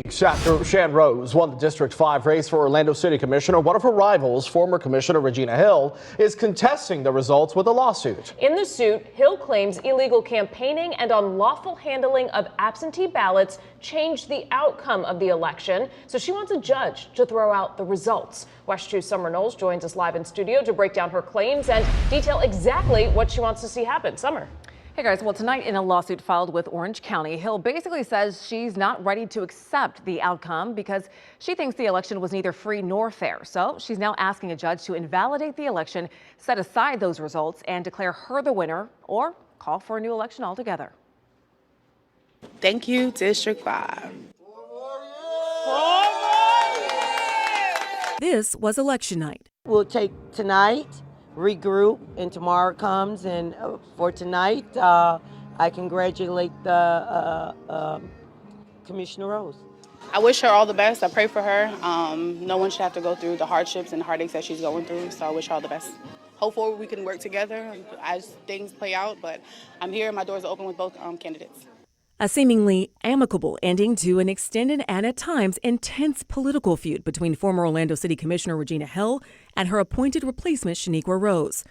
After Shan Rose won the District 5 race for Orlando City Commissioner, one of her rivals, former Commissioner Regina Hill, is contesting the results with a lawsuit. In the suit, Hill claims illegal campaigning and unlawful handling of absentee ballots changed the outcome of the election, so she wants a judge to throw out the results. WESH 2's Summer Knowles joins us live in studio to break down her claims and detail exactly what she wants to see happen. Summer. Hey guys, well tonight in a lawsuit filed with Orange County, Hill basically says she's not ready to accept the outcome because she thinks the election was neither free nor fair. So she's now asking a judge to invalidate the election, set aside those results, and declare her the winner or call for a new election altogether. Thank you, District 5. This was election night. We'll take tonight, regroup, and tomorrow comes, and for tonight, I congratulate the Commissioner Rose. I wish her all the best. I pray for her. No one should have to go through the hardships and heartaches that she's going through, so I wish her all the best. Hopefully we can work together as things play out, but I'm here. My doors are open with both candidates. A seemingly amicable ending to an extended and at times intense political feud between former Orlando City Commissioner Regina Hill and her appointed replacement Shaniqua Rose.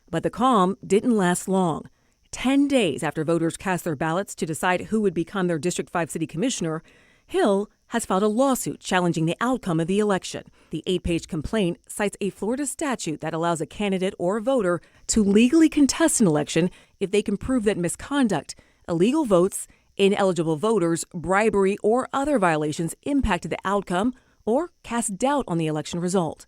But the calm didn't last long. 10 days after voters cast their ballots to decide who would become their District 5 City Commissioner, Hill has filed a lawsuit challenging the outcome of the election. The 8-page complaint cites a Florida statute that allows a candidate or voter to legally contest an election if they can prove that misconduct, illegal votes, ineligible voters, bribery, or other violations impacted the outcome or cast doubt on the election result.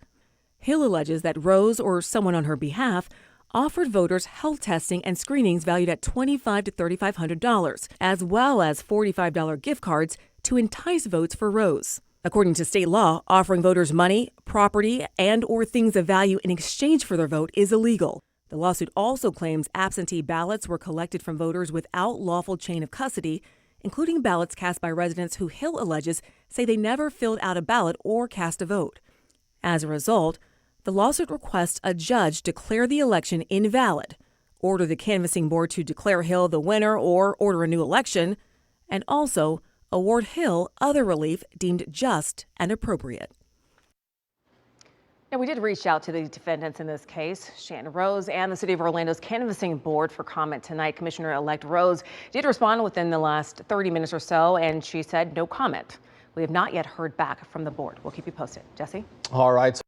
Hill alleges that Rose or someone on her behalf offered voters health testing and screenings valued at $2,500 to $3,500, as well as $45 gift cards to entice votes for Rose. According to state law, offering voters money, property, and or things of value in exchange for their vote is illegal. The lawsuit also claims absentee ballots were collected from voters without lawful chain of custody, including ballots cast by residents who Hill alleges say they never filled out a ballot or cast a vote. As a result, the lawsuit requests a judge declare the election invalid, order the canvassing board to declare Hill the winner or order a new election, and also award Hill other relief deemed just and appropriate. Now, we did reach out to the defendants in this case, Shan Rose and the City of Orlando's canvassing board for comment tonight. Commissioner-elect Rose did respond within the last 30 minutes or so, and she said no comment. We have not yet heard back from the board. We'll keep you posted. Jesse? All right.